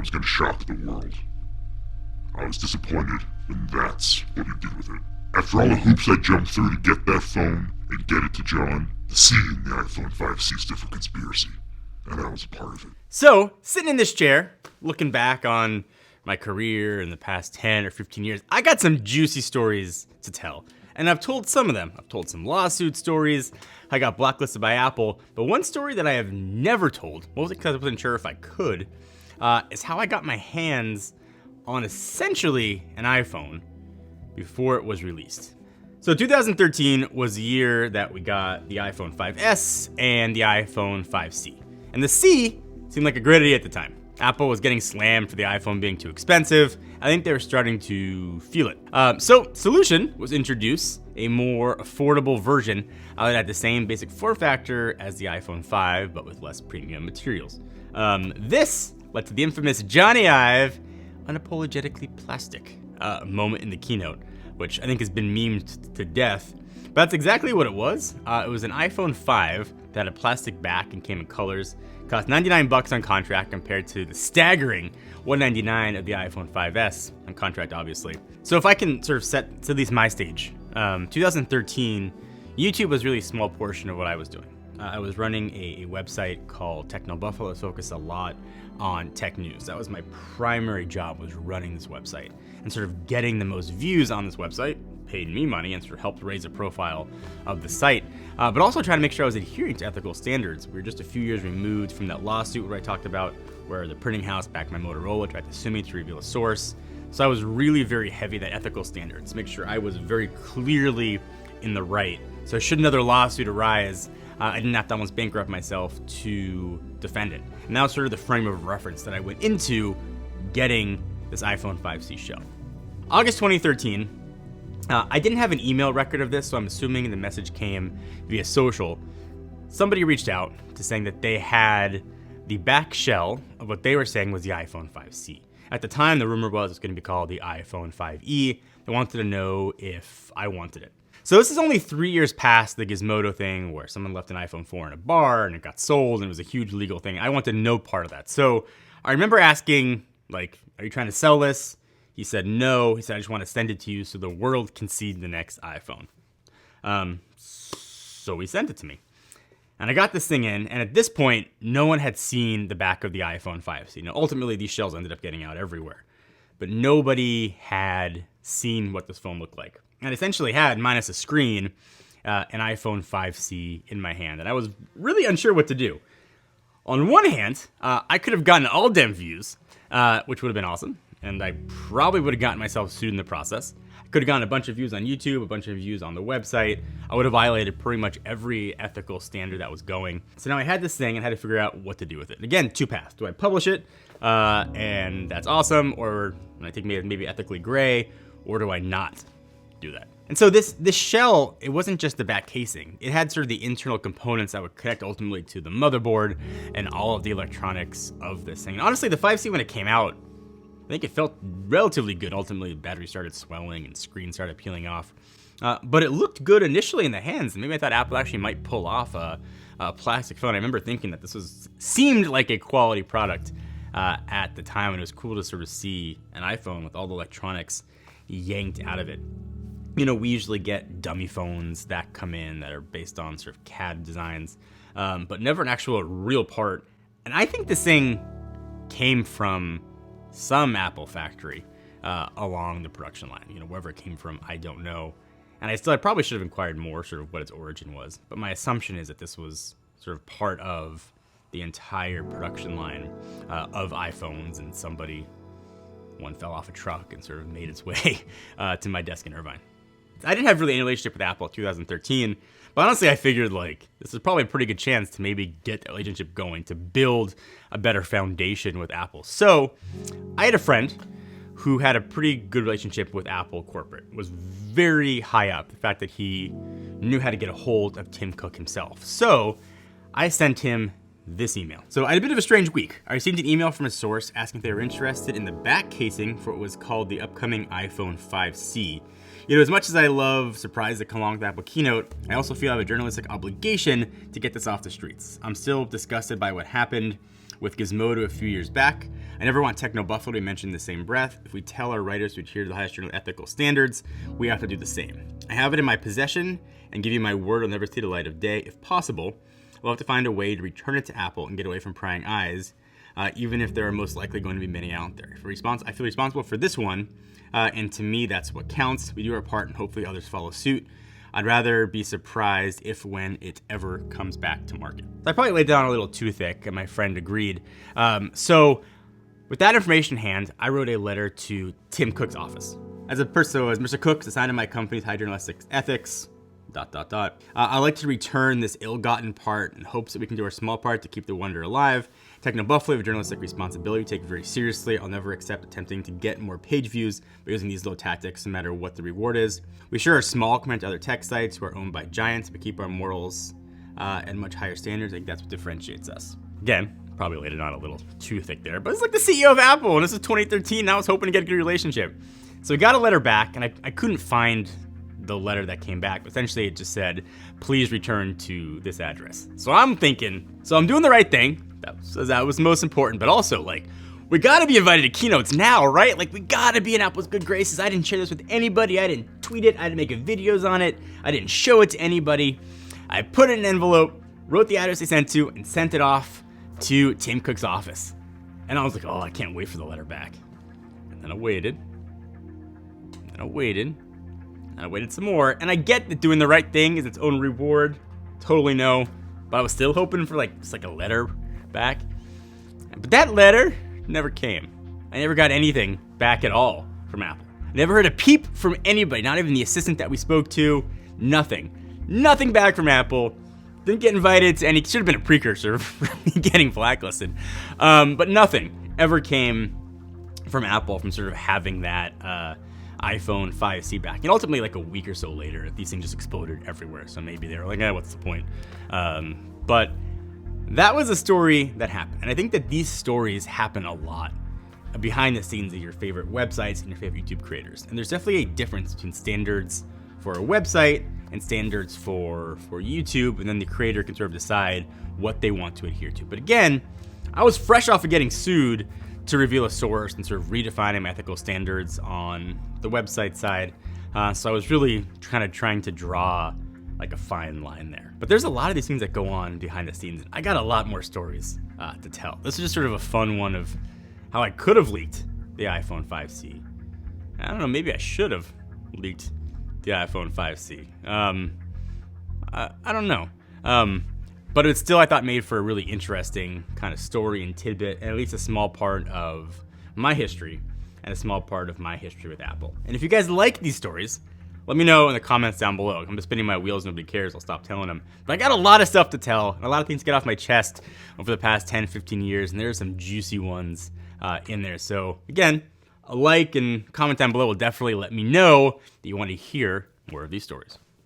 was going to shock the world. I was disappointed when that's what he did with it. After all the hoops I jumped through to get that phone and get it to John, the C in the iPhone 5C stood for conspiracy, and I was a part of it. So, sitting in this chair, looking back on my career in the past 10 or 15 years, I got some juicy stories to tell. And I've told some of them. I've told some lawsuit stories. I got blacklisted by Apple. But one story that I have never told, mostly because I wasn't sure if I could, is how I got my hands on essentially an iPhone before it was released. So 2013 was the year that we got the iPhone 5S and the iPhone 5C. And the C seemed like a great idea at the time. Apple was getting slammed for the iPhone being too expensive. I think they were starting to feel it. So solution was introduce a more affordable version that had the same basic form factor as the iPhone 5, but with less premium materials. This led to the infamous Johnny Ive unapologetically plastic moment in the keynote, which I think has been memed to death. But that's exactly what it was. It was an iPhone 5 that had a plastic back and came in colors. Cost $99 on contract compared to the staggering $199 of the iPhone 5S on contract, obviously. So if I can sort of set at least my stage, 2013, YouTube was really a small portion of what I was doing. I was running a website called Techno Buffalo. I focused a lot on tech news. That was my primary job, was running this website and sort of getting the most views on this website. Paid me money and sort of helped raise the profile of the site, but also trying to make sure I was adhering to ethical standards. We were just a few years removed from that lawsuit where I talked about where the printing house backed my Motorola, tried to sue me to reveal a source. So I was really very heavy that ethical standards, make sure I was very clearly in the right. So should another lawsuit arise, I didn't have to almost bankrupt myself to defend it. And that was sort of the frame of reference that I went into getting this iPhone 5C show. August 2013, I didn't have an email record of this, so I'm assuming the message came via social. Somebody reached out to saying that they had the back shell of what they were saying was the iPhone 5C. At the time, the rumor was it's going to be called the iPhone 5E. They wanted to know if I wanted it. So this is only 3 years past the Gizmodo thing where someone left an iPhone 4 in a bar and it got sold and it was a huge legal thing. I wanted no part of that. So I remember asking, like, are you trying to sell this? He said no. He said, I just want to send it to you so the world can see the next iPhone. So he sent it to me. And I got this thing in, and at this point, no one had seen the back of the iPhone 5C. Now, ultimately, these shells ended up getting out everywhere. But nobody had seen what this phone looked like. And essentially had, minus a screen, an iPhone 5C in my hand. And I was really unsure what to do. On one hand, I could have gotten all dem views, which would have been awesome. And I probably would have gotten myself sued in the process. I could have gotten a bunch of views on YouTube, a bunch of views on the website. I would have violated pretty much every ethical standard that was going. So now I had this thing and had to figure out what to do with it. And again, two paths. Do I publish it, and that's awesome, or I think maybe ethically gray, or do I not do that? And so this shell, it wasn't just the back casing. It had sort of the internal components that would connect ultimately to the motherboard and all of the electronics of this thing. And honestly, the 5C, when it came out, I think it felt relatively good. Ultimately, the battery started swelling and screen started peeling off. But it looked good initially in the hands. And maybe I thought Apple actually might pull off a plastic phone. I remember thinking that this seemed like a quality product at the time. And it was cool to sort of see an iPhone with all the electronics yanked out of it. You know, we usually get dummy phones that come in that are based on sort of CAD designs, but never an actual real part. And I think this thing came from some Apple factory along the production line. You know, wherever it came from, I don't know. And I probably should have inquired more sort of what its origin was. But my assumption is that this was sort of part of the entire production line of iPhones, and one fell off a truck and sort of made its way to my desk in Irvine. I didn't have really any relationship with Apple in 2013, but honestly, I figured like this is probably a pretty good chance to maybe get that relationship going, to build a better foundation with Apple. So I had a friend who had a pretty good relationship with Apple corporate, was very high up, the fact that he knew how to get a hold of Tim Cook himself. So I sent him this email. So I had a bit of a strange week. I received an email from a source asking if they were interested in the back casing for what was called the upcoming iPhone 5C. You know, as much as I love surprises that come along with the Apple keynote, I also feel I have a journalistic obligation to get this off the streets. I'm still disgusted by what happened. with Gizmodo a few years back. I never want Techno Buffalo to be mentioned in the same breath. If we tell our writers to adhere to the highest journal ethical standards, we have to do the same. I have it in my possession and give you my word I'll never see the light of day. If possible, we'll have to find a way to return it to Apple and get away from prying eyes, even if there are most likely going to be many out there. I feel responsible for this one, and to me, that's what counts. We do our part and hopefully others follow suit. I'd rather be surprised if when it ever comes back to market. I probably laid down a little too thick, and my friend agreed. So with that information in hand, I wrote a letter to Tim Cook's office. As Mr. Cook assigned to my company's high journalistic ethics, ... I'd like to return this ill-gotten part in hopes that we can do our small part to keep the wonder alive. Techno Buffalo have a journalistic responsibility to take it very seriously. I'll never accept attempting to get more page views by using these low tactics, no matter what the reward is. We sure are small compared to other tech sites who are owned by giants, but keep our morals at much higher standards. I think that's what differentiates us. Again, probably laid it on a little too thick there, but it's like the CEO of Apple, and this is 2013, and I was hoping to get a good relationship. So we got a letter back, and I couldn't find the letter that came back. Essentially, it just said, please return to this address. So I'm thinking, I'm doing the right thing. That was most important, but also, like, we gotta be invited to keynotes now, right? Like, we gotta be in Apple's good graces. I didn't share this with anybody. I didn't tweet it. I didn't make videos on it. I didn't show it to anybody. I put it in an envelope, wrote the address they sent to, and sent it off to Tim Cook's office. And I was like, oh, I can't wait for the letter back. And then I waited. And I waited. And I waited some more, and I get that doing the right thing is its own reward. Totally no. But I was still hoping for just a letter back. But that letter never came. I never got anything back at all from Apple. I never heard a peep from anybody, not even the assistant that we spoke to. Nothing. Nothing back from Apple. Didn't get invited to any, should have been a precursor for me getting blacklisted. But nothing ever came from Apple from sort of having that iPhone 5C back. And ultimately, like a week or so later, these things just exploded everywhere. So maybe they were like, what's the point? But that was a story that happened. And I think that these stories happen a lot behind the scenes of your favorite websites and your favorite YouTube creators. And there's definitely a difference between standards for a website and standards for YouTube. And then the creator can sort of decide what they want to adhere to. But again, I was fresh off of getting sued to reveal a source and sort of redefining ethical standards on the website side. So I was really trying to draw like a fine line there. But there's a lot of these things that go on behind the scenes. I got a lot more stories to tell. This is just sort of a fun one of how I could have leaked the iPhone 5C. I don't know, maybe I should have leaked the iPhone 5C. I don't know. But it still, I thought, made for a really interesting kind of story and tidbit, and at least a small part of my history and a small part of my history with Apple. And if you guys like these stories, let me know in the comments down below. I'm just spinning my wheels, nobody cares, I'll stop telling them. But I got a lot of stuff to tell, and a lot of things to get off my chest over the past 10, 15 years, and there's some juicy ones in there. So again, a like and comment down below will definitely let me know that you want to hear more of these stories.